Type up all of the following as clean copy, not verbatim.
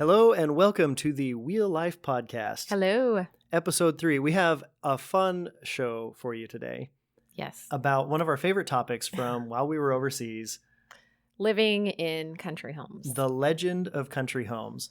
Hello and welcome to the Wheel Life Podcast. Hello. Episode 3. We have a fun show for you today. Yes. About one of our favorite topics from while we were overseas. Living in country homes. The legend of country homes.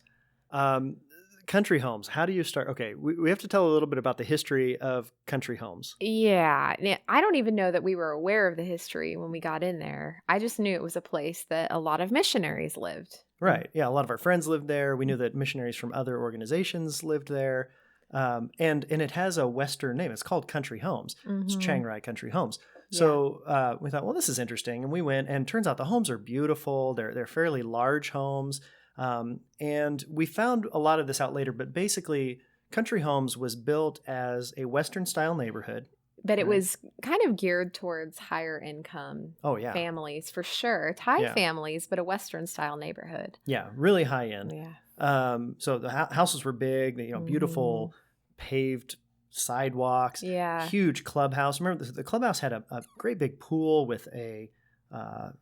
Country homes. How do you start? Okay, we have to tell a little bit about the history of country homes. Yeah. I don't even know that we were aware of the history when we got in there. I just knew it was a place that a lot of missionaries lived. Right. Yeah, a lot of our friends lived there. We knew that missionaries from other organizations lived there. And it has a Western name. It's called Country Homes. Mm-hmm. It's Chiang Rai Country Homes. So we thought, well, this is interesting. And we went, and turns out the homes are beautiful. They're fairly large homes. And we found a lot of this out later. But basically, Country Homes was built as a Western-style neighborhood. But it was kind of geared towards higher income families, for sure. Thai families, but a Western-style neighborhood. Yeah, really high end. Yeah. So the houses were big, beautiful paved sidewalks, huge clubhouse. Remember, the clubhouse had a great big pool with a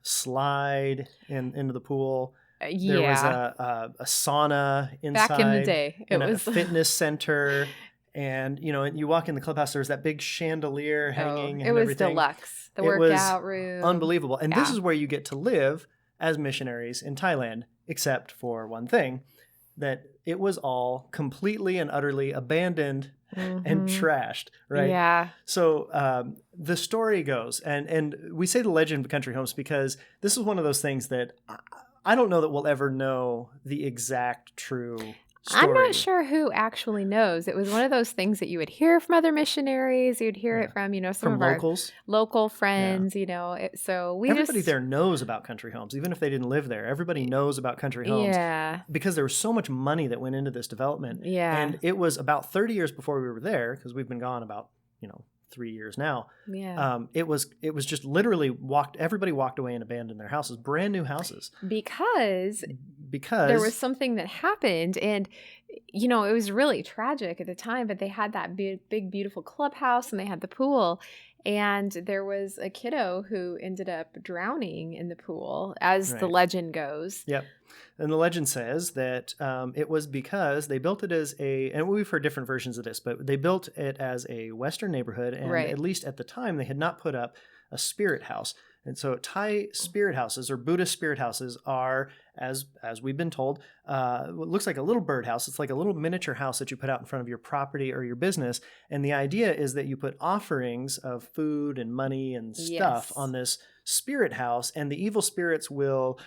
slide into the pool. There was a sauna inside. Back in the day. It was a fitness center. And, you walk in the clubhouse, there was that big chandelier hanging and everything. It was deluxe. The workout room. Unbelievable. And this is where you get to live as missionaries in Thailand, except for one thing, that it was all completely and utterly abandoned and trashed, right? Yeah. So the story goes, and we say the legend of country homes because this is one of those things that I don't know that we'll ever know the exact true story. I'm not sure who actually knows. It was one of those things that you would hear from other missionaries. You'd hear it from, some of locals. Our local friends, So everybody there knows about country homes, even if they didn't live there. Everybody knows about country homes. Yeah. Because there was so much money that went into this development. Yeah. And it was about 30 years before we were there, because we've been gone about, 3 years now. Yeah. It was just literally everybody walked away and abandoned their houses, brand new houses. Because there was something that happened, and it was really tragic at the time, but they had that big beautiful clubhouse and they had the pool, and there was a kiddo who ended up drowning in the pool, as the legend goes. Yep. And the legend says that it was because they built it as and we've heard different versions of this, but they built it as a Western neighborhood, and at least at the time they had not put up a spirit house. And so Thai spirit houses or Buddhist spirit houses are, as we've been told, what looks like a little birdhouse. It's like a little miniature house that you put out in front of your property or your business. And the idea is that you put offerings of food and money and stuff on this spirit house, and the evil spirits will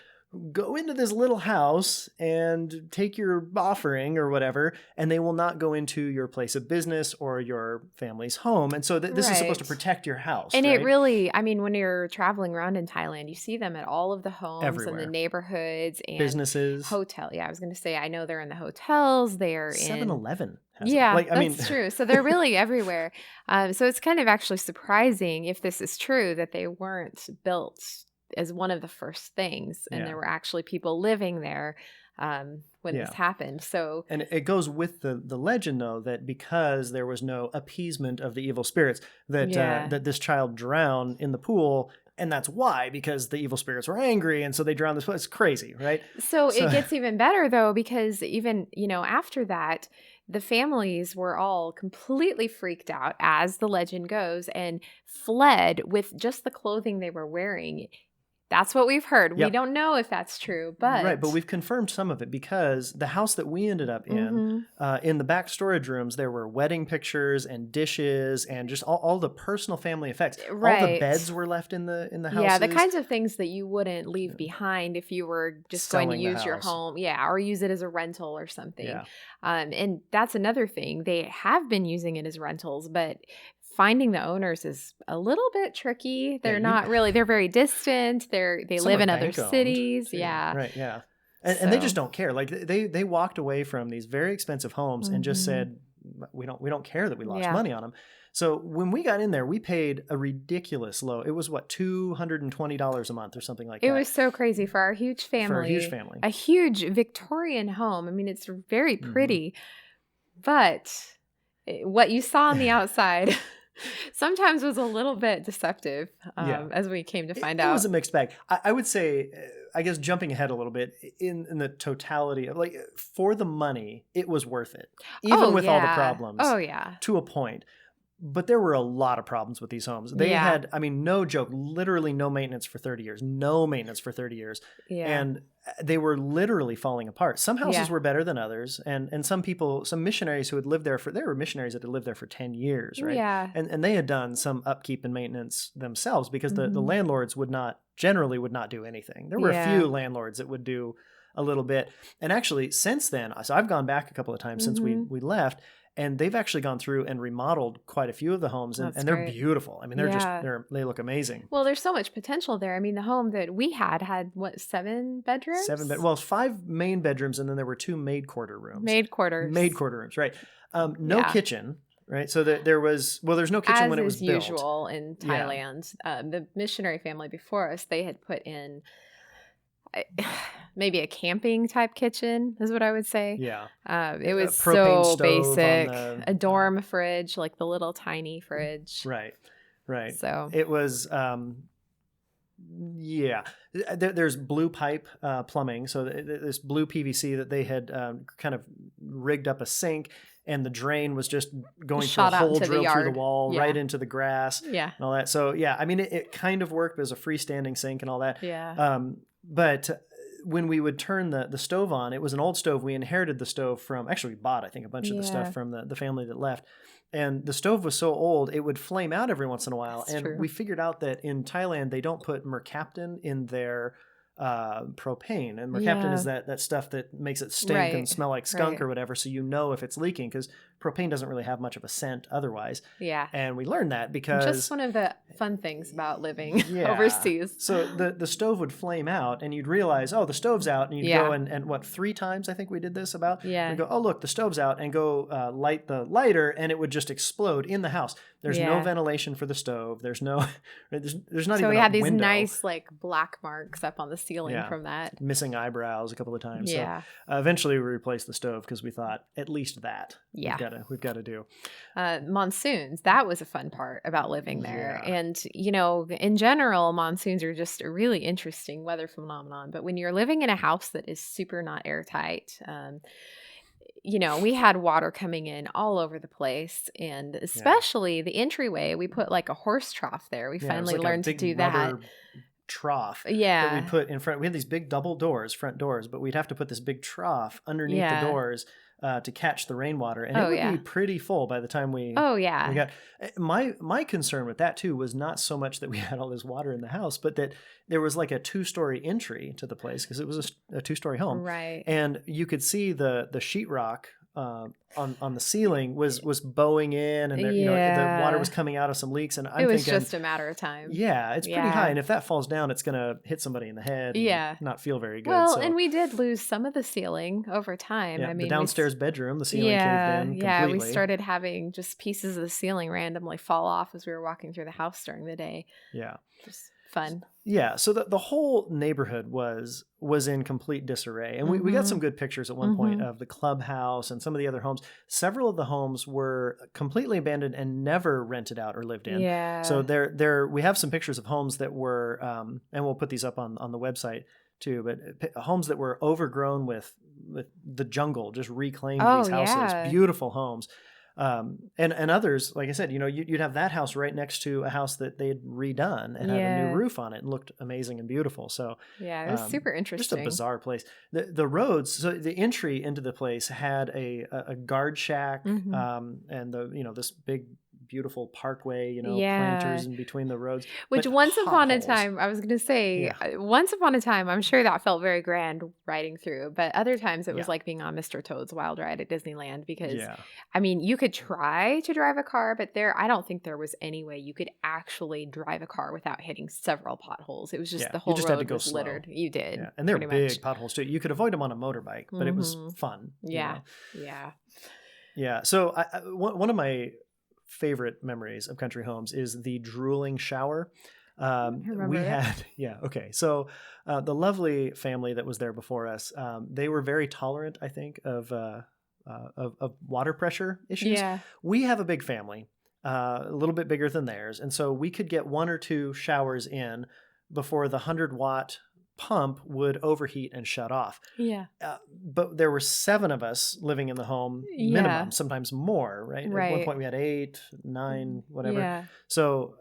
go into this little house and take your offering or whatever, and they will not go into your place of business or your family's home. And so this is supposed to protect your house. And it really, when you're traveling around in Thailand, you see them at all of the homes everywhere. And the neighborhoods and businesses. Hotel. Yeah, I was going to say, I know they're in the hotels. They're 7-Eleven. That's true. So they're really everywhere. So it's kind of actually surprising, if this is true, that they weren't built as one of the first things, and there were actually people living there when this happened. So, and it goes with the legend, though, that because there was no appeasement of the evil spirits, that this child drowned in the pool. And that's why, because the evil spirits were angry, and so they drowned this. It's crazy, right? So it gets even better, though, because even after that, the families were all completely freaked out, as the legend goes, and fled with just the clothing they were wearing. That's what we've heard. Yep. We don't know if that's true, but... Right, but we've confirmed some of it, because the house that we ended up in the back storage rooms, there were wedding pictures and dishes and just all the personal family effects. Right. All the beds were left in the houses. Yeah, the kinds of things that you wouldn't leave behind if you were just going to use your home. Yeah, or use it as a rental or something. Yeah. And that's another thing. They have been using it as rentals, but finding the owners is a little bit tricky. They're not really, they're very distant. They live in other cities. Yeah. Right. Yeah. And they just don't care. Like they walked away from these very expensive homes and just said, we don't care that we lost money on them. So when we got in there, we paid a ridiculous low. It was $220 a month or something like that. It was so crazy for our huge family. A huge Victorian home. I mean, it's very pretty, but what you saw on the outside sometimes was a little bit deceptive, as we came to find out. It was a mixed bag. I would say, I guess jumping ahead a little bit, in the totality of, like, for the money, it was worth it. Even with all the problems. Oh, yeah. To a point. But there were a lot of problems with these homes. They had, I mean, no joke, literally no maintenance for 30 years. No maintenance for 30 years. Yeah. And they were literally falling apart. Some houses were better than others. And some people, some missionaries who had lived there there were missionaries that had lived there for 10 years, right? Yeah. And they had done some upkeep and maintenance themselves, because the landlords generally would not do anything. There were a few landlords that would do a little bit. And actually, since then, so I've gone back a couple of times since we left. And they've actually gone through and remodeled quite a few of the homes, and they're beautiful. I mean, they look amazing. Well, there's so much potential there. I mean, the home that we had what, 7 bedrooms? 5 main bedrooms, and then there were 2 maid quarter rooms. Maid quarter rooms, right. No kitchen, right? So there's no kitchen when it was built. As usual in Thailand. The missionary family before us, they had put in maybe a camping type kitchen is what I would say. Yeah. It was so basic. A dorm fridge, like the little tiny fridge. Right. So it was, there's blue pipe plumbing. So this blue PVC that they had kind of rigged up a sink, and the drain was just going through a hole drilled through the wall right into the grass and all that. So I mean, it kind of worked as a freestanding sink and all that. Yeah. But when we would turn the stove on, it was an old stove. We inherited the stove from, actually we bought, I think, a bunch of the stuff from the family that left. And the stove was so old, it would flame out every once in a while. That's true. We figured out that in Thailand, they don't put mercaptan in their propane. And mercaptan is that stuff that makes it stink and smell like skunk or whatever. So you know if it's leaking, because propane doesn't really have much of a scent otherwise. Yeah. And we learned that because... Just one of the fun things about living overseas. So the stove would flame out, and you'd realize, oh, the stove's out. And you'd go and what, 3 times I think we did this about? Yeah. We'd go, oh, look, the stove's out, and go light the lighter, and it would just explode in the house. There's no ventilation for the stove. There's no... there's not even a window. So we had these nice, like, black marks up on the ceiling from that. Missing eyebrows a couple of times. Yeah. So eventually we replaced the stove because we thought, at least that we've got to do. Monsoons, that was a fun part about living there. And, in general, monsoons are just a really interesting weather phenomenon. But when you're living in a house that is super not airtight, we had water coming in all over the place, and especially the entryway, we put like a horse trough there. We finally learned to do that. Trough that we put in front. We had these big double doors, front doors, but we'd have to put this big trough underneath the doors to catch the rainwater, and it would be pretty full by the time we got. My concern with that too was not so much that we had all this water in the house, but that there was like a 2-story entry to the place, because it was a 2-story home, right? And you could see the sheetrock on the ceiling was bowing in, and the water was coming out of some leaks, and I'm thinking just a matter of time. Yeah, it's pretty high, and if that falls down, it's gonna hit somebody in the head. And not feel very good. Well, and we did lose some of the ceiling over time. I mean, the downstairs bedroom, the ceiling caved in completely. Yeah, we started having just pieces of the ceiling randomly fall off as we were walking through the house during the day. Yeah, just fun. Yeah, so the whole neighborhood was in complete disarray. And we got some good pictures at one point of the clubhouse and some of the other homes. Several of the homes were completely abandoned and never rented out or lived in. Yeah. So we have some pictures of homes that were, and we'll put these up on the website too, but homes that were overgrown with the jungle, just reclaimed these houses. Yeah. Beautiful homes. And others, like I said, you'd have that house right next to a house that they'd redone and had a new roof on it and looked amazing and beautiful. So it was super interesting. Just a bizarre place. The roads, so the entry into the place had a guard shack, and this big beautiful parkway, planters in between the roads. Which once upon a time, I was going to say, once upon a time, I'm sure that felt very grand riding through, but other times it was like being on Mr. Toad's Wild Ride at Disneyland, because, I mean, you could try to drive a car, but I don't think there was any way you could actually drive a car without hitting several potholes. It was just the whole road was littered. You did. Yeah. And they're big potholes too. You could avoid them on a motorbike, but it was fun. Yeah. Yeah. So one of my favorite memories of country homes is the drooling shower. We had, So the lovely family that was there before us, they were very tolerant, I think, of water pressure issues. Yeah. We have a big family. a little bit bigger than theirs. And so we could get 1 or 2 showers in before the 100-watt pump would overheat and shut off. Yeah. But there were 7 of us living in the home minimum, sometimes more, right? At one point we had 8, 9, whatever. Yeah. So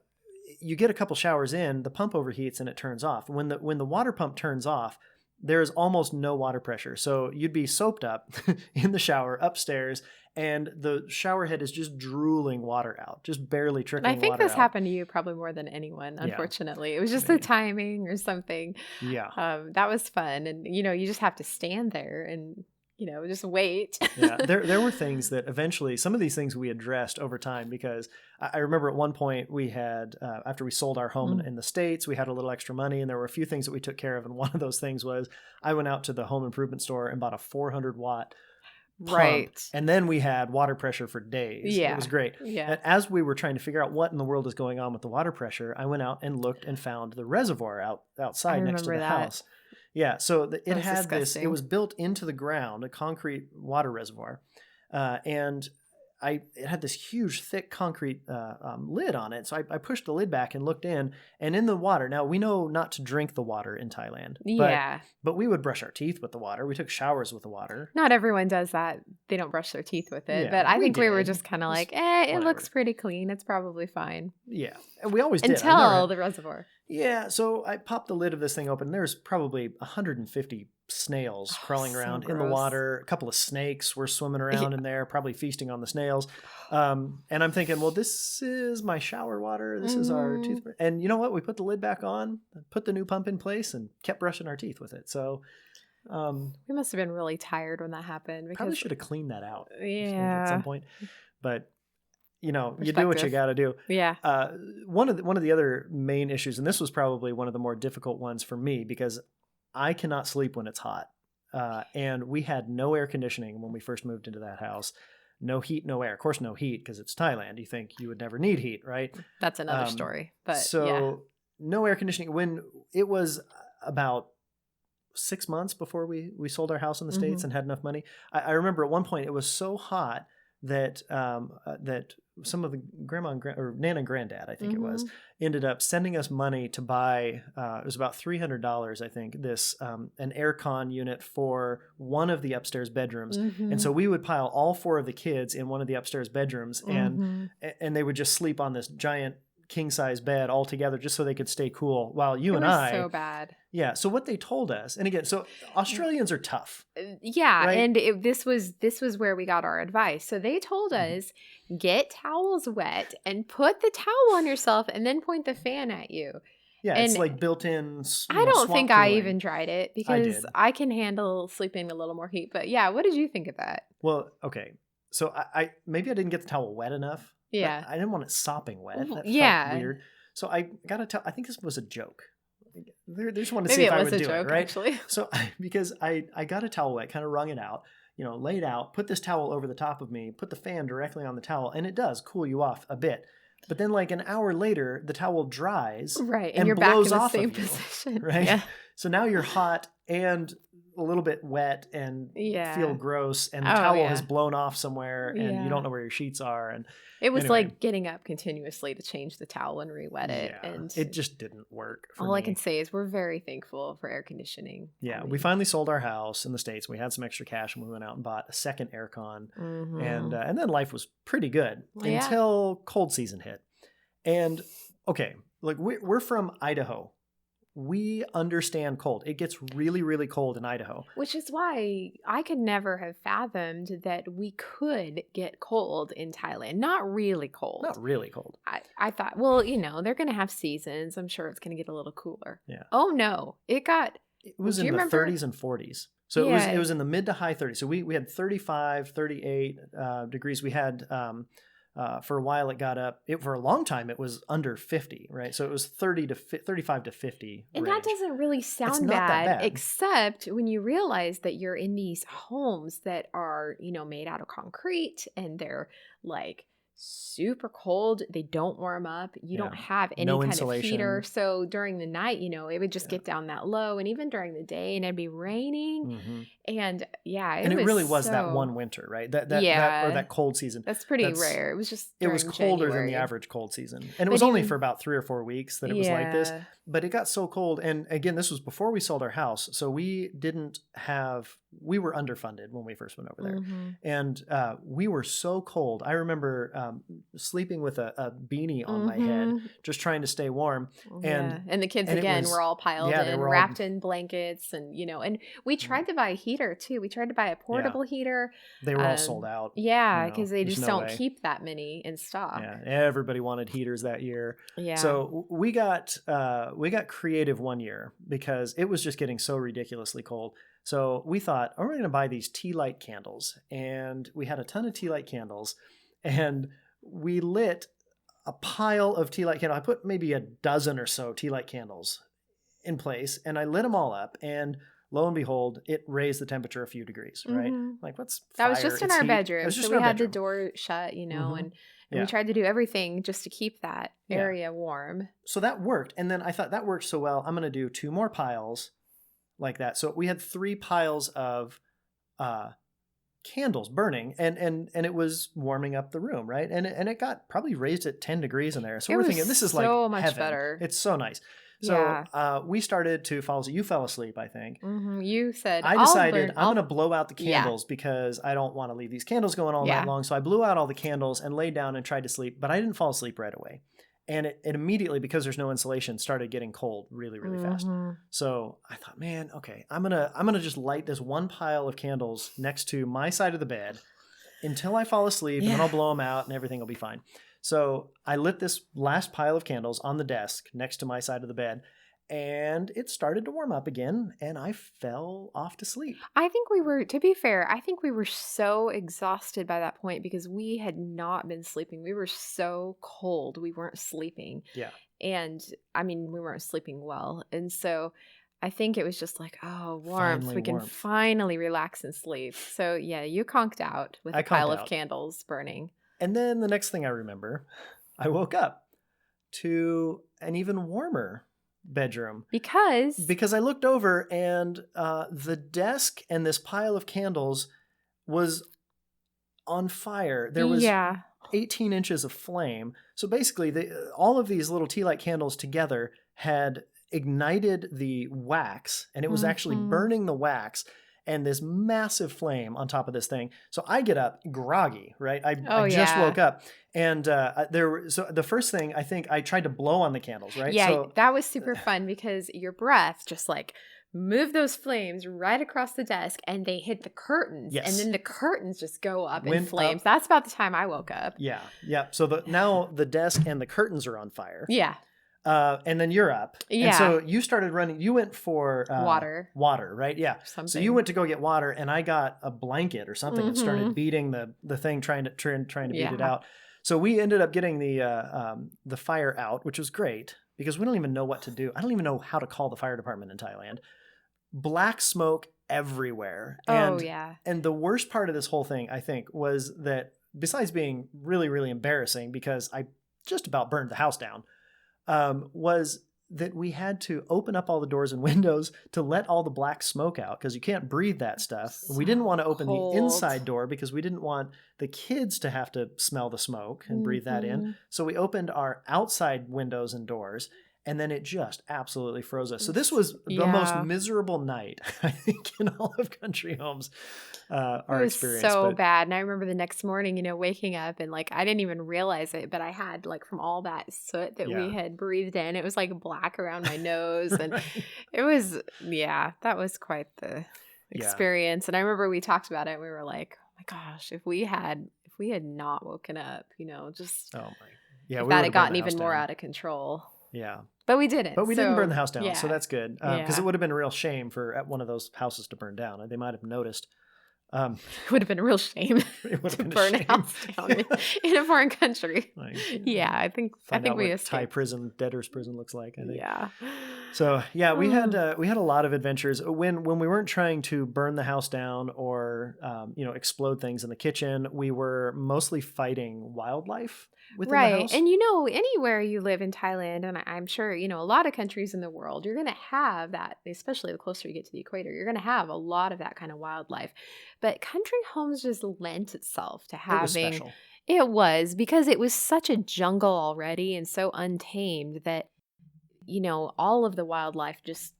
you get a couple showers in, the pump overheats and it turns off. When the water pump turns off, there is almost no water pressure. So you'd be soaped up in the shower upstairs, and the shower head is just drooling water out, just barely trickling water out. I think this happened to you probably more than anyone, unfortunately. It was just the timing or something. Yeah. That was fun. And, you just have to stand there and, just wait. Yeah. There were things that eventually, some of these things we addressed over time, because I remember at one point we had, after we sold our home in the States, we had a little extra money, and there were a few things that we took care of. And one of those things was I went out to the home improvement store and bought a 400-watt pump, right. And then we had water pressure for days. Yeah. It was great. Yeah. And as we were trying to figure out what in the world is going on with the water pressure, I went out and looked and found the reservoir outside next to the house. Yeah. So it had disgusting. It was built into the ground, a concrete water reservoir. And it had this huge, thick concrete lid on it. So I pushed the lid back and looked in, and in the water. Now, we know not to drink the water in Thailand. But we would brush our teeth with the water. We took showers with the water. Not everyone does that. They don't brush their teeth with it. Yeah, but I think we were just kind of like, it looks pretty clean. It's probably fine. Yeah. And we always did. Until the reservoir. Yeah. So I popped the lid of this thing open. There's probably 150 snails crawling around in the water. A couple of snakes were swimming around in there, probably feasting on the snails. And I'm thinking, well, this is my shower water. This is our toothbrush. And you know what? We put the lid back on, put the new pump in place, and kept brushing our teeth with it. So we must have been really tired when that happened. Because probably should have cleaned that out at some point. But you do what you got to do. Yeah. One of the other main issues, and this was probably one of the more difficult ones for me, because I cannot sleep when it's hot. And we had no air conditioning when we first moved into that house. No heat, no air. Of course, no heat, because it's Thailand. You think you would never need heat, right? That's another story. But no air conditioning. When it was about 6 months before we sold our house in the States and had enough money, I remember at one point it was so hot that that some of the grandma or Nana and granddad, I think it was, ended up sending us money to buy, it was about $300, I think, this an aircon unit for one of the upstairs bedrooms. And so we would pile all 4 of the kids in one of the upstairs bedrooms, and they would just sleep on this giant king-size bed all together just so they could stay cool, while you and I... so bad. Yeah. So what they told us, and again, so Australians are tough. Yeah. Right? And this was where we got our advice. So they told us, get towels wet and put the towel on yourself and then point the fan at you. Yeah. And it's like built-in I don't think I even tried it, because I can handle sleeping a little more heat. But yeah, what did you think of that? Well, okay. So I maybe I didn't get the towel wet enough. Yeah. I didn't want it sopping wet. That felt weird. So I got to tell, I think this was a joke. They just wanted to see if I would do it, right? Actually. So because I got a towel wet, kind of wrung it out, laid out, put this towel over the top of me, put the fan directly on the towel, and it does cool you off a bit. But then like an hour later, the towel dries, right, and you're blows back in the off same of you, position, right? Yeah. So now you're hot and a little bit wet and feel gross, and the towel has blown off somewhere, and you don't know where your sheets are, and it was like getting up continuously to change the towel and re-wet it, and it just didn't work for all me. I can say is we're very thankful for air conditioning. Yeah, we finally sold our house in the States. We had some extra cash, and we went out and bought a second aircon, and then life was pretty good until cold season hit. And okay, like we're from Idaho. We understand cold. It gets really, really cold in Idaho. Which is why I could never have fathomed that we could get cold in Thailand. Not really cold. Not really cold. I thought, well, they're going to have seasons. I'm sure it's going to get a little cooler. Yeah. Oh, no. It was in the 30s and 40s. So it was in the mid to high 30s. So we had 35, 38 degrees. We had... for a while, it got up. For a long time, it was under 50, right? So it was 35 to 50. And range. that doesn't really sound bad, except when you realize that you're in these homes that are, made out of concrete, and they're like super cold. They don't warm up. You don't have any No kind insulation. of heater. So during the night, it would just get down that low. And even during the day, and it'd be raining. And it really was that one winter, right? That or that cold season. That's pretty rare. It was just it was colder January. than the average cold season. And it was only for about 3 or 4 weeks that it was like this. But it got so cold. And again, this was before we sold our house. So we were underfunded when we first went over there. And we were so cold. I remember sleeping with a beanie on my head, just trying to stay warm. And the kids, again, were all piled in, wrapped in blankets. And, and we tried to buy a heater too. We tried to buy a portable heater. They were all sold out. Yeah, because they just don't keep that many in stock. Yeah, everybody wanted heaters that year. Yeah. So we got creative one year because it was just getting so ridiculously cold. So we thought, we're going to buy these tea light candles. And we had a ton of tea light candles. And we lit a pile of tea light candles. I put maybe a dozen or so tea light candles in place. And I lit them all up. And lo and behold, it raised the temperature a few degrees, right? Like, what's fire? That was just in our bedroom. So we had the door shut, and we tried to do everything just to keep that area warm. So that worked. And then I thought that worked so well, I'm going to do 2 more piles like that. So we had 3 piles of candles burning and it was warming up the room, right? And it got probably raised at 10 degrees in there. So we're thinking, this is like so much heaven. Better. It's so nice. So we started to follow. You fell asleep, I think. You said, I decided I'm going to blow out the candles because I don't want to leave these candles going all night long. So I blew out all the candles and laid down and tried to sleep, but I didn't fall asleep right away. And it immediately, because there's no insulation, started getting cold really, really fast. So I thought, man, okay, I'm gonna just light this one pile of candles next to my side of the bed until I fall asleep, and then I'll blow them out, and everything will be fine. So I lit this last pile of candles on the desk next to my side of the bed, and it started to warm up again, and I fell off to sleep. To be fair, I think we were so exhausted by that point because we had not been sleeping. We were so cold. We weren't sleeping. Yeah. And I mean, we weren't sleeping well. And so I think it was just like, warmth. We can finally relax and sleep. So yeah, you conked out with a pile of candles burning. And then the next thing I remember, I woke up to an even warmer bedroom because I looked over and the desk and this pile of candles was on fire. There was 18 inches of flame. So basically all of these little tea light candles together had ignited the wax, and it was actually burning the wax and this massive flame on top of this thing. So I get up groggy, right? I just woke up, and so the first thing, I think I tried to blow on the candles, right? Yeah, so, that was super fun because your breath just like moved those flames right across the desk, and they hit the curtains, and then the curtains just go up in flames. That's about the time I woke up. Yeah. So now the desk and the curtains are on fire. Yeah. And then you're up. Yeah. And so you started running. You went for water. Water, right? Yeah. Something. So you went to go get water, and I got a blanket or something and started beating the thing, trying to beat it out. So we ended up getting the fire out, which was great because we don't even know what to do. I don't even know how to call the fire department in Thailand. Black smoke everywhere. And the worst part of this whole thing, I think, was that besides being really, really embarrassing because I just about burned the house down, was that we had to open up all the doors and windows to let all the black smoke out because you can't breathe that stuff. We didn't want to open the inside door because we didn't want the kids to have to smell the smoke and breathe that in. So we opened our outside windows and doors, and then it just absolutely froze us. So this was the most miserable night, I think, in all of Country Home's our experience. It was so bad. And I remember the next morning, waking up and like I didn't even realize it, but I had like from all that soot that we had breathed in, it was like black around my nose. And it was, that was quite the experience. And I remember we talked about it and we were like, oh my gosh, if we had not woken up, just if that had gotten even more out of control. Yeah. But we didn't. But we didn't burn the house down, so that's good. Because it would have been a real shame for one of those houses to burn down. They might have noticed. It would have been a real shame to burn a house down in a foreign country. Yeah, I think we escaped. Thai prison, debtor's prison looks like. I think. Yeah. So yeah, we had a lot of adventures when we weren't trying to burn the house down or explode things in the kitchen. We were mostly fighting wildlife within the house. And anywhere you live in Thailand, and I'm sure a lot of countries in the world, you're going to have that, especially the closer you get to the equator. You're going to have a lot of that kind of wildlife. But country homes just lent itself to having. It was special. It was, because it was such a jungle already and so untamed that all of the wildlife just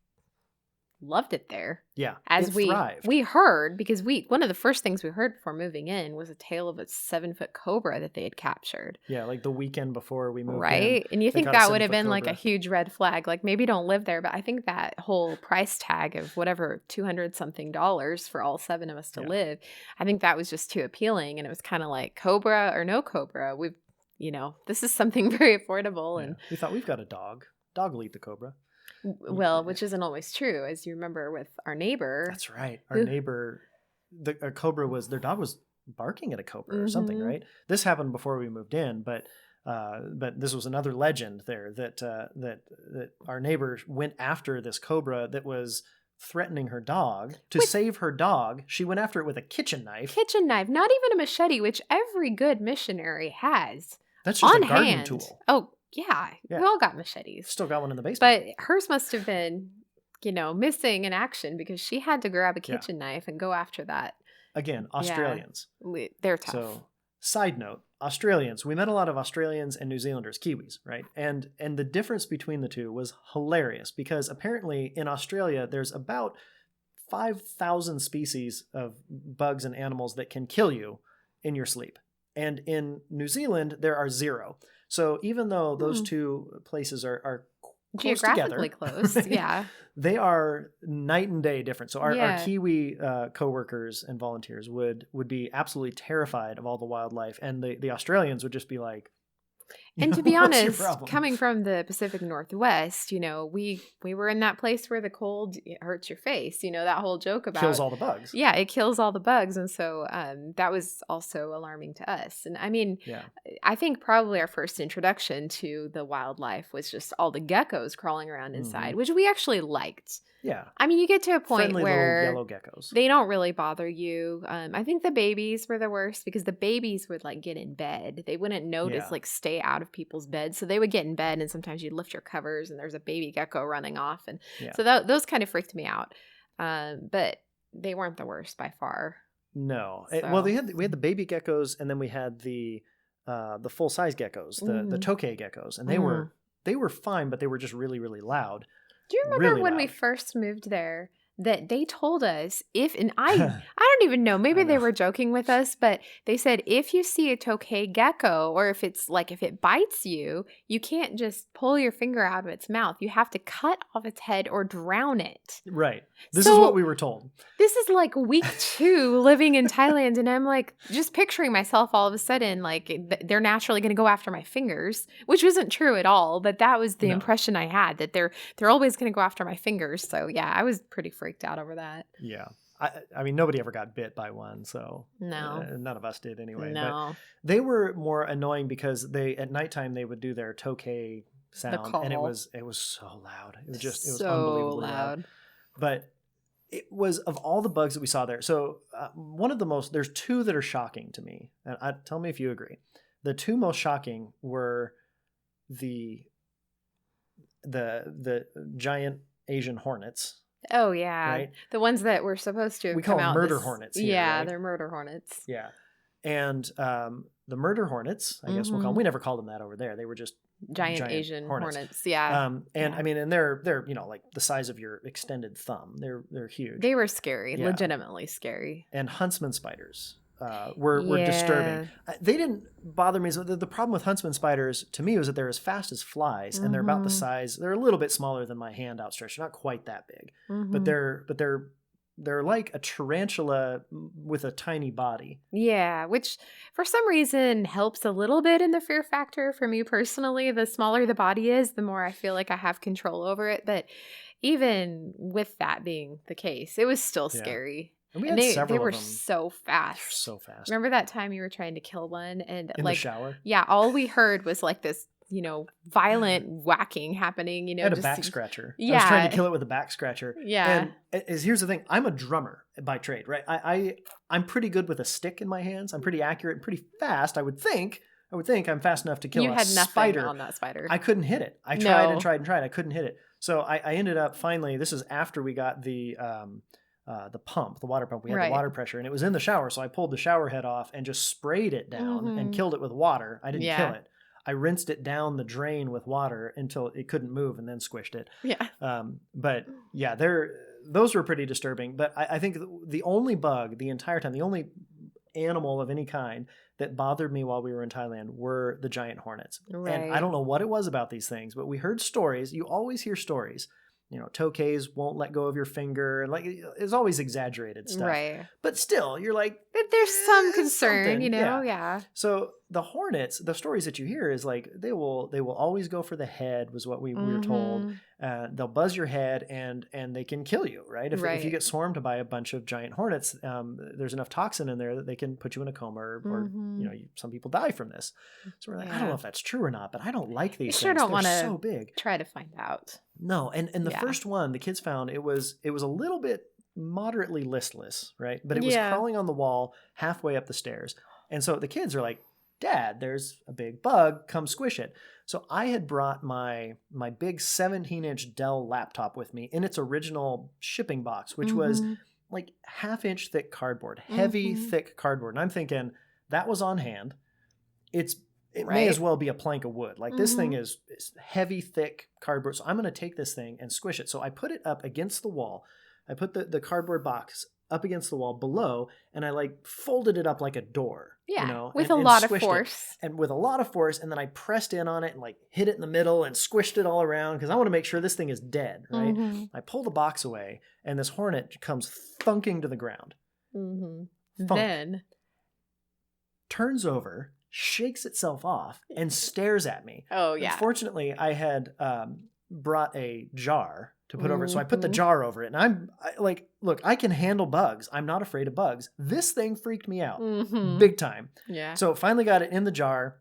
loved it there. Yeah. As we heard, because one of the first things we heard before moving in was a tale of a 7-foot cobra that they had captured. Yeah, like the weekend before we moved in. Right. And you think that would have been like a huge red flag. Like, maybe don't live there, but I think that whole price tag of whatever $200 something for all 7 of us to live, I think that was just too appealing. And it was kind of like, cobra or no cobra, this is something very affordable. And we thought, we've got a dog. Dog will eat the cobra. Well, which isn't always true, as you remember with our neighbor. That's right. Our neighbor, a cobra their dog was barking at a cobra or something, right? This happened before we moved in, but this was another legend there that our neighbor went after this cobra that was threatening her dog. To save her dog, she went after it with a kitchen knife. Not even a machete, which every good missionary has. That's just a garden tool. Oh, yeah, we all got machetes. Still got one in the basement. But hers must have been, missing in action, because she had to grab a kitchen knife and go after that. Again, Australians. Yeah, they're tough. So, side note, Australians. We met a lot of Australians and New Zealanders, Kiwis, right? And the difference between the two was hilarious, because apparently in Australia there's about 5,000 species of bugs and animals that can kill you in your sleep. And in New Zealand there are 0. So even though those two places are close geographically together, close, right? Yeah, they are night and day different. So our Kiwi coworkers and volunteers would be absolutely terrified of all the wildlife, and the Australians would just be like, and to be honest, coming from the Pacific Northwest, we were in that place where the cold hurts your face. That whole joke about kills all the bugs. Yeah, it kills all the bugs, and so that was also alarming to us. And I mean, I think probably our first introduction to the wildlife was just all the geckos crawling around inside, which we actually liked. Yeah. I mean, you get to a point Friendly where little yellow geckos. They don't really bother you. I think the babies were the worst, because the babies would get in bed. They wouldn't notice, stay out of people's beds. So they would get in bed, and sometimes you'd lift your covers and there's a baby gecko running off. And so those kind of freaked me out. But they weren't the worst by far. No. Well, we had the baby geckos, and then we had the full size geckos, the tokay geckos, and they were fine, but they were just really, really loud. Do you remember when we first moved there that they told us I don't even know, maybe they were joking with us, but they said if you see a tokay gecko, or if it bites you, you can't just pull your finger out of its mouth. You have to cut off its head or drown it. Right. This is what we were told. This is week 2 living in Thailand, and I'm just picturing myself all of a sudden they're naturally going to go after my fingers, which wasn't true at all, but that was the impression I had, that they're always going to go after my fingers. So yeah, I was pretty freaked out over that. Yeah. I mean, nobody ever got bit by one, so no, none of us did anyway. No, but they were more annoying because at nighttime they would do their tokay sound, and it was so loud. It was so unbelievably loud. But it was, of all the bugs that we saw there. So one of the most, there's 2 that are shocking to me, and tell me if you agree. The 2 most shocking were the giant Asian hornets. Oh yeah, right? The ones that were supposed to have come out. We call them murder hornets here, yeah, right? They're murder hornets. Yeah, and the murder hornets, I guess we'll call them. We never called them that over there. They were just giant Asian hornets. Yeah. I mean, and they're the size of your extended thumb. They're huge. They were scary, legitimately scary. And Huntsman spiders were disturbing. They didn't bother me. The problem with Huntsman spiders to me was that they're as fast as flies, and they're about the size. They're a little bit smaller than my hand outstretched. They're not quite that big, but they're like a tarantula with a tiny body. Yeah, which for some reason helps a little bit in the fear factor for me personally. The smaller the body is, the more I feel like I have control over it. But even with that being the case, it was still scary. And we had several they were of them. so fast. They're so fast. Remember that time you were trying to kill one and in the shower? Yeah, all we heard was like this, violent whacking happening, I had a back scratcher. Yeah. I was trying to kill it with a back scratcher. Yeah. And here's the thing. I'm a drummer by trade, right? I'm pretty good with a stick in my hands. I'm pretty accurate and pretty fast, I would think. I'm fast enough to kill you a had nothing spider. On that spider. I couldn't hit it. I tried and tried and tried. I couldn't hit it. So I ended up finally, this is after we got the pump, the water pump. We had the water pressure and it was in the shower. So I pulled the shower head off and just sprayed it down and killed it with water. I didn't kill it. I rinsed it down the drain with water until it couldn't move and then squished it. Yeah. But yeah, those were pretty disturbing. But I think the only bug the entire time, the only animal of any kind that bothered me while we were in Thailand were the giant hornets. Right. And I don't know what it was about these things, but we heard stories. You always hear stories. Tokays won't let go of your finger. And it's always exaggerated stuff. Right. But still, you're like... But there's some concern, Yeah. So the hornets, the stories that you hear is they will always go for the head was what we were told. They'll buzz your head and they can kill you, right? If you get swarmed by a bunch of giant hornets, there's enough toxin in there that they can put you in a coma or some people die from this. So we're like, I don't know if that's true or not, but I don't like these things. You sure don't want to so big. Try to find out. No, and the first one the kids found, it was a little bit moderately listless, right? But it was crawling on the wall halfway up the stairs. And so the kids are like, Dad, there's a big bug, come squish it. So I had brought my big 17-inch Dell laptop with me in its original shipping box, which was like half-inch thick cardboard, heavy, thick cardboard. And I'm thinking, that was on hand. It may as well be a plank of wood. Like this thing is heavy, thick cardboard. So I'm going to take this thing and squish it. So I put it up against the wall. I put the cardboard box up against the wall below, and I folded it up like a door. Yeah, with a lot of force. And with a lot of force, and then I pressed in on it and hit it in the middle and squished it all around because I want to make sure this thing is dead, right? I pull the box away, and this hornet comes thunking to the ground. Then turns over, shakes itself off, and stares at me. Oh, yeah. Fortunately, I had brought a jar to put over it. So I put the jar over it. And look, I can handle bugs. I'm not afraid of bugs. This thing freaked me out big time. Yeah. So finally got it in the jar,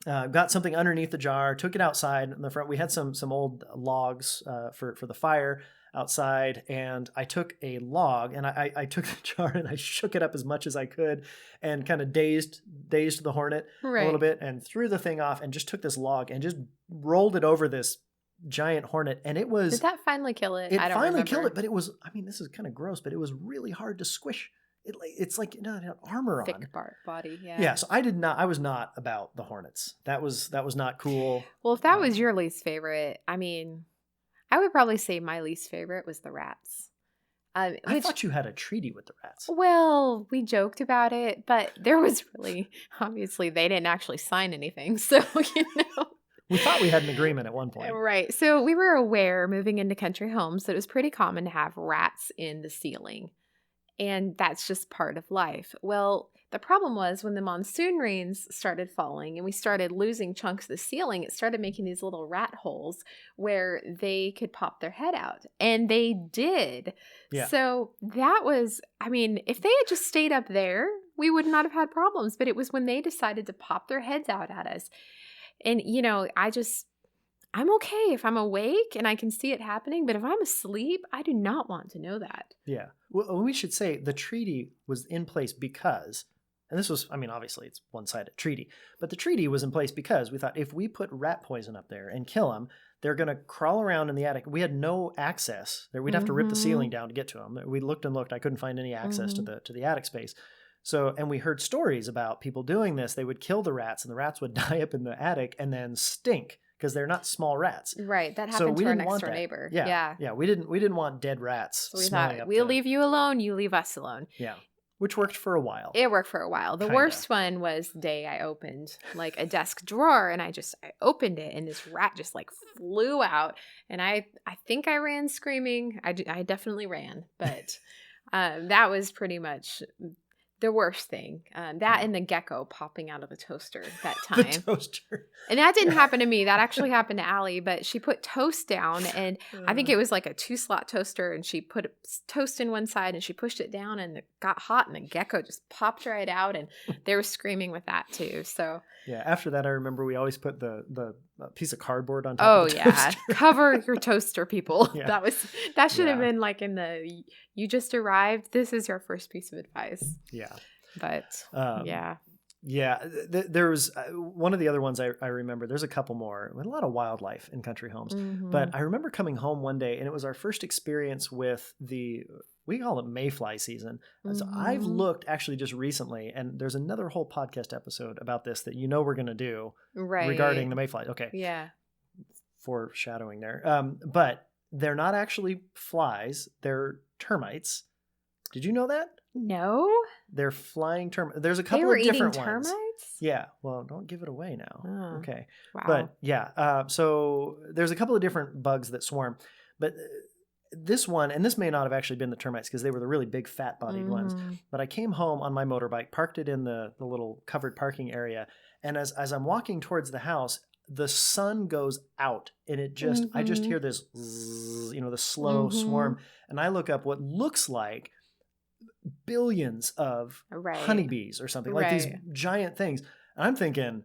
got something underneath the jar, took it outside in the front. We had some old logs for the fire outside. And I took a log and I took the jar and I shook it up as much as I could and kind of dazed the hornet a little bit and threw the thing off and just took this log and just rolled it over this giant hornet. And it was... Did that finally kill it? I don't finally remember. Killed it, but it was... this is kind of gross, but it was really hard to squish. It's like it had armor thick on. Thick body, yeah. Yeah, so I was not about the hornets. That was not cool. Well, if that was your least favorite, I would probably say my least favorite was the rats. I thought you had a treaty with the rats. Well, we joked about it, but there was really... Obviously, they didn't actually sign anything, so, We thought we had an agreement at one point. Right. So we were aware moving into country homes that it was pretty common to have rats in the ceiling. And that's just part of life. Well, the problem was when the monsoon rains started falling and we started losing chunks of the ceiling, it started making these little rat holes where they could pop their head out. And they did. Yeah. So that was, if they had just stayed up there, we would not have had problems. But it was when they decided to pop their heads out at us. And, I'm okay if I'm awake and I can see it happening. But if I'm asleep, I do not want to know that. Yeah. Well, we should say the treaty was in place because, and this was, obviously it's one-sided treaty, but the treaty was in place because we thought if we put rat poison up there and kill them, they're going to crawl around in the attic. We had no access there. We'd have to rip the ceiling down to get to them. We looked and looked. I couldn't find any access to the attic space. So, and we heard stories about people doing this. They would kill the rats and the rats would die up in the attic and then stink because they're not small rats. Right. That happened to our next door neighbor. Yeah. We didn't want dead rats. So we thought, we'll leave you alone. You leave us alone. Yeah. Which worked for a while. It worked for a while. The worst one was the day I opened a desk drawer and I opened it and this rat just flew out. And I think I ran screaming. I definitely ran, but that was pretty much the worst thing. That and the gecko popping out of the toaster that time. The toaster. And that didn't happen to me. That actually happened to Allie, but she put toast down, and I think it was like a 2-slot toaster, and she put toast in one side and she pushed it down and it got hot and the gecko just popped right out, and they were screaming with that too. So yeah, after that I remember we always put the piece of cardboard on top of the toaster. Cover your toaster, people. Yeah. That should have been like in the you just arrived, this is your first piece of advice. Yeah. But yeah, there was one of the other ones I remember. There's a couple more. We had a lot of wildlife in country homes. Mm-hmm. But I remember coming home one day, and it was our first experience with we call it mayfly season. Mm-hmm. So I've looked actually just recently, and there's another whole podcast episode about this that we're going to do regarding the mayflies. Okay. Yeah. Foreshadowing there. But they're not actually flies. They're termites. Did you know that? No. They're flying termites. There's a couple of different ones. Termites? Yeah. Well, don't give it away now. Oh, okay. Wow. But yeah, so there's a couple of different bugs that swarm. But this one, and this may not have actually been the termites because they were the really big fat-bodied ones. But I came home on my motorbike, parked it in the little covered parking area. And as I'm walking towards the house, the sun goes out and it just, I just hear this, zzz, the slow swarm. And I look up what looks like billions of honeybees or something, like these giant things. And I'm thinking,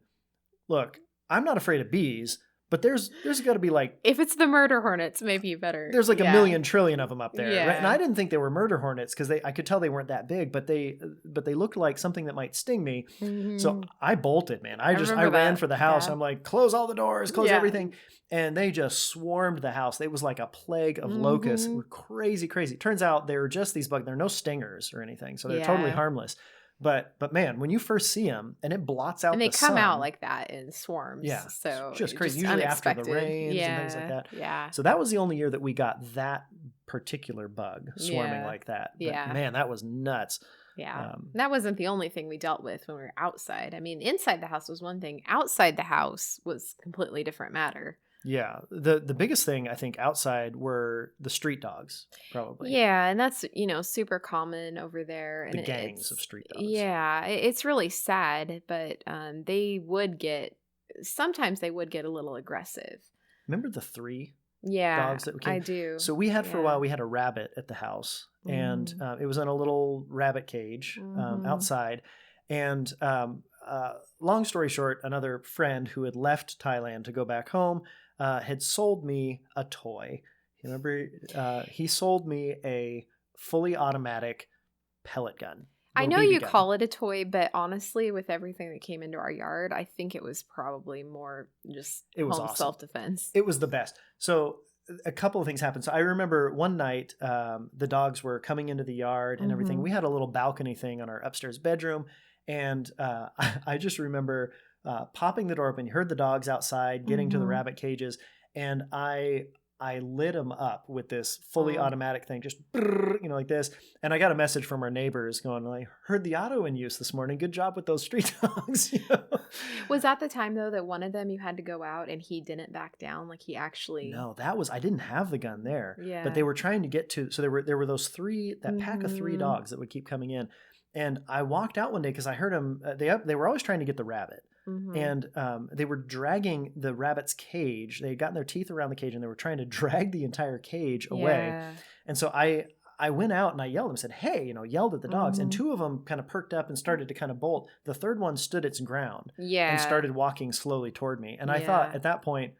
look, I'm not afraid of bees, but there's got to be like, if it's the murder hornets, maybe you better. There's like a million trillion of them up there. Yeah. Right? And I didn't think they were murder hornets because I could tell they weren't that big, but they looked like something that might sting me. Mm-hmm. So I bolted, man. I ran for the house. Yeah. I'm like, close all the doors, close everything. And they just swarmed the house. It was like a plague of locusts. Crazy, crazy. Turns out they're just these bugs. They're no stingers or anything. So they're totally harmless. But man, when you first see them and it blots out the sun. And they come out like that in swarms. Yeah. So just crazy. Usually after the rains and things like that. Yeah. So that was the only year that we got that particular bug swarming like that. But man, that was nuts. Yeah. That wasn't the only thing we dealt with when we were outside. I mean, inside the house was one thing. Outside the house was completely different matter. Yeah. The biggest thing I think outside were the street dogs, probably. Yeah. And that's, super common over there. The gangs of street dogs. Yeah. It's really sad, but sometimes they would get a little aggressive. Remember the 3 dogs that came? I do. So we had for a while, we had a rabbit at the house and it was in a little rabbit cage outside. And long story short, another friend who had left Thailand to go back home had sold me a toy. You remember? He sold me a fully automatic pellet gun. I know you call it a toy, but honestly, with everything that came into our yard, I think it was probably more just home self-defense. It was the best. So a couple of things happened. So I remember one night the dogs were coming into the yard and everything. We had a little balcony thing on our upstairs bedroom. And I just remember popping the door open. You heard the dogs outside getting to the rabbit cages. And I lit them up with this fully automatic thing, just, like this. And I got a message from our neighbors going, I heard the auto in use this morning. Good job with those street dogs. Was that the time, though, that one of them you had to go out and he didn't back down? Like he actually... No, I didn't have the gun there. Yeah. But they were trying to get to... So there were those 3, that pack of 3 dogs that would keep coming in. And I walked out one day because I heard them. They were always trying to get the rabbit. And they were dragging the rabbit's cage. They had gotten their teeth around the cage and they were trying to drag the entire cage away. Yeah. And so I went out and I yelled and said, hey, yelled at the dogs. And 2 of them kind of perked up and started to kind of bolt. The third one stood its ground and started walking slowly toward me. And I thought at that point,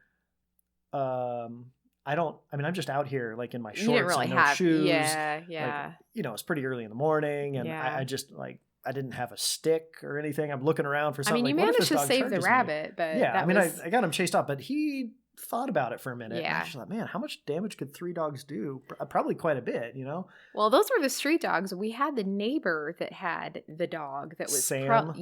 I'm just out here like in my shorts, you didn't really and no have shoes. Yeah. It's pretty early in the morning and I just I didn't have a stick or anything. I'm looking around for something. I mean, you managed to save the rabbit, but I got him chased off, but he thought about it for a minute. Yeah. I just thought, man, how much damage could 3 dogs do? Probably quite a bit, Well, those were the street dogs. We had the neighbor that had the dog that was Sam.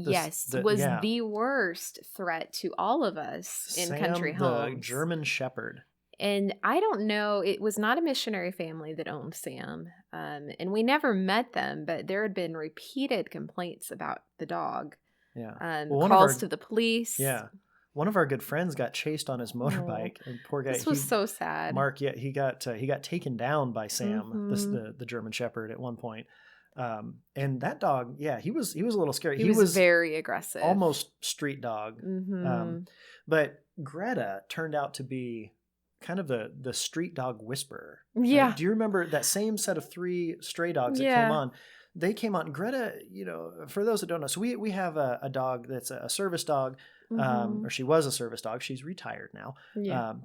Was the worst threat to all of us in country homes. The German Shepherd. And I don't know, it was not a missionary family that owned Sam. And we never met them, but there had been repeated complaints about the dog. Yeah. Calls to the police. Yeah. One of our good friends got chased on his motorbike. And poor guy. This was so sad. Mark, he got taken down by Sam, the German Shepherd at one point. And that dog, yeah, he was a little scary. He was very aggressive, almost street dog. But Greta turned out to be kind of the street dog whisperer. Yeah. Right? Do you remember that same set of 3 stray dogs that came on? They came on. Greta, for those that don't know, so we have a dog that's a service dog, or she was a service dog. She's retired now,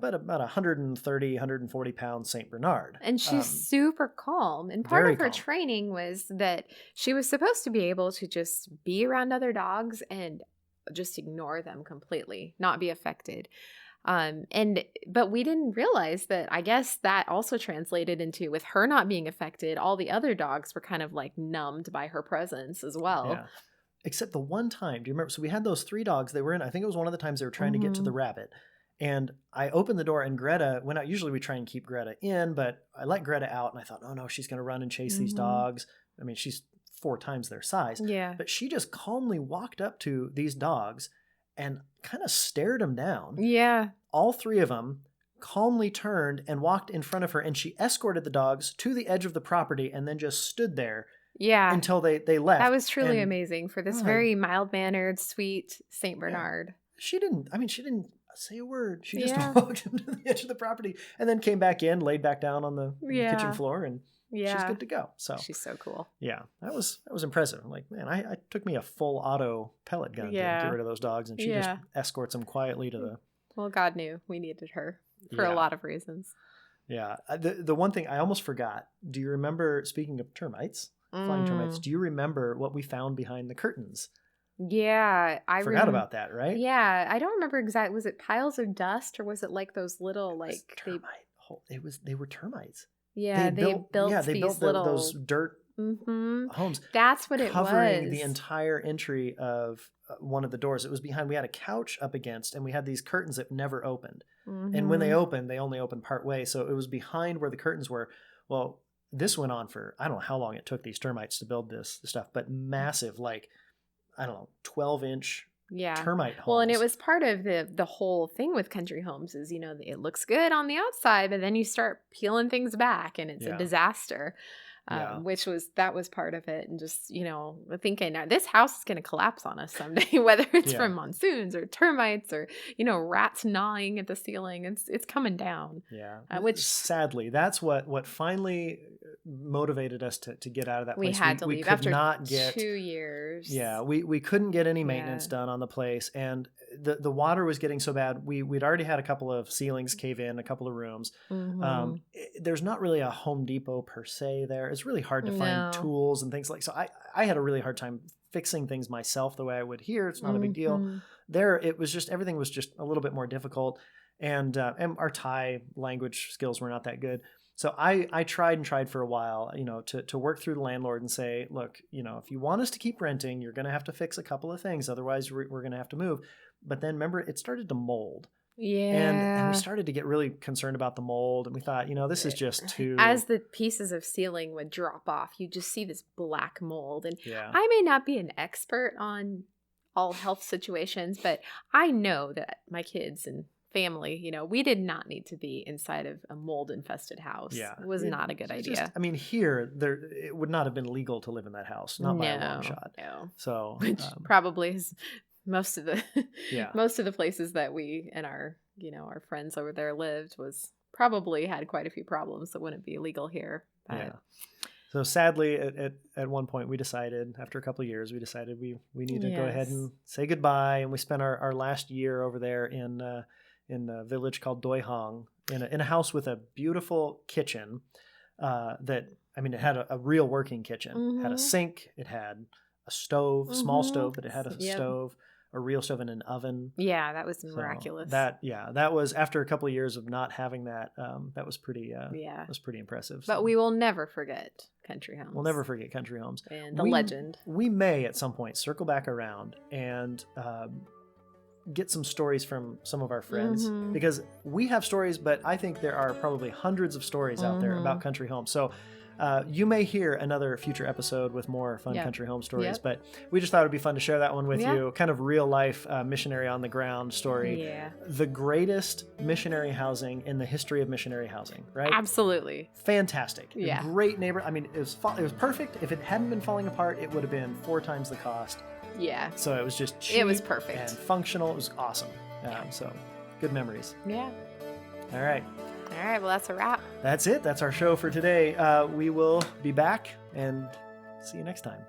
but about 130, 140 pound Saint Bernard. And she's super calm. And part of her training was that she was supposed to be able to just be around other dogs and just ignore them completely, not be affected. But we didn't realize that, I guess that also translated into, with her not being affected, all the other dogs were kind of like numbed by her presence as well. Yeah. Except the one time, do you remember? So we had those 3 dogs. They were in, I think it was one of the times they were trying to get to the rabbit. And I opened the door and Greta went out. Usually we try and keep Greta in, but I let Greta out and I thought, oh no, she's going to run and chase these dogs. I mean, she's 4 times their size. Yeah. But she just calmly walked up to these dogs and kind of stared them down. Yeah. All 3 of them calmly turned and walked in front of her, and she escorted the dogs to the edge of the property and then just stood there until they left. That was truly amazing for this very mild-mannered, sweet Saint Bernard. Yeah. She didn't say a word. She just walked into the edge of the property and then came back in, laid back down on the kitchen floor, and she's good to go. So she's so cool. Yeah, that was impressive. I'm like, man, I took me a full auto pellet gun to get rid of those dogs, and she just escorts them quietly to the. Well, God knew we needed her for a lot of reasons. Yeah, the one thing I almost forgot. Do you remember? Speaking of termites, flying termites, do you remember what we found behind the curtains? Yeah, I forgot about that, right? Yeah, I don't remember exactly. Was it piles of dust, or was it like those little They were termites. Yeah, they built those dirt homes. That's what it was. Covering the entire entry of one of the doors. It was behind. We had a couch up against, and we had these curtains that never opened. And when they opened, they only opened part way. So it was behind where the curtains were. Well, this went on for, I don't know how long it took these termites to build this stuff, but massive, like, I don't know, 12-inch termite homes. Well, and it was part of the whole thing with country homes is, it looks good on the outside, but then you start peeling things back and it's a disaster. That was part of it. And just, thinking now this house is going to collapse on us someday, whether it's from monsoons or termites or, rats gnawing at the ceiling. It's coming down. Yeah. Which sadly, that's what finally motivated us to get out of that place. We had to leave after not get 2 years. Yeah. We couldn't get any maintenance done on the place. And the water was getting so bad. We'd already had a couple of ceilings cave in, a couple of rooms. There's not really a Home Depot per se there. It's really hard to find tools and things like so. I had a really hard time fixing things myself the way I would here. It's not a big deal. There, it was just everything was just a little bit more difficult, and our Thai language skills were not that good. So I tried for a while, to work through the landlord and say, look, if you want us to keep renting, you're going to have to fix a couple of things. Otherwise, we're going to have to move. But then remember, it started to mold. Yeah. And we started to get really concerned about the mold. And we thought, this is just too... As the pieces of ceiling would drop off, you just see this black mold. And I may not be an expert on all health situations, but I know that my kids and family, we did not need to be inside of a mold-infested house. Yeah. It was not a good idea. Here, it would not have been legal to live in that house. Not by a long shot. No. So... Which probably is... Most of the places that we and our friends over there lived was probably had quite a few problems that wouldn't be legal here. Yeah. So sadly, at one point we decided, after a couple of years, we need to go ahead and say goodbye. And we spent our last year over there in a village called Doi Hong in a house with a beautiful kitchen it had a real working kitchen. It had a sink. It had a stove, small stove, but it had a stove. A real stove and an oven. Yeah, that was miraculous. That was after a couple of years of not having that. That was pretty. Was pretty impressive. But we will never forget country homes. We'll never forget country homes and the legend. We may at some point circle back around and get some stories from some of our friends because we have stories, but I think there are probably hundreds of stories out there about country homes. So You may hear another future episode with more fun country home stories, but we just thought it'd be fun to share that one with you. Kind of real life missionary on the ground story. Yeah. The greatest missionary housing in the history of missionary housing, right? Absolutely. Fantastic. Yeah. Great neighbor. I mean, it was perfect. If it hadn't been falling apart, it would have been 4 times the cost. Yeah. So it was just cheap. It was perfect. And functional. It was awesome. So good memories. Yeah. All right. All right. Well, that's a wrap. That's it. That's our show for today. We will be back and see you next time.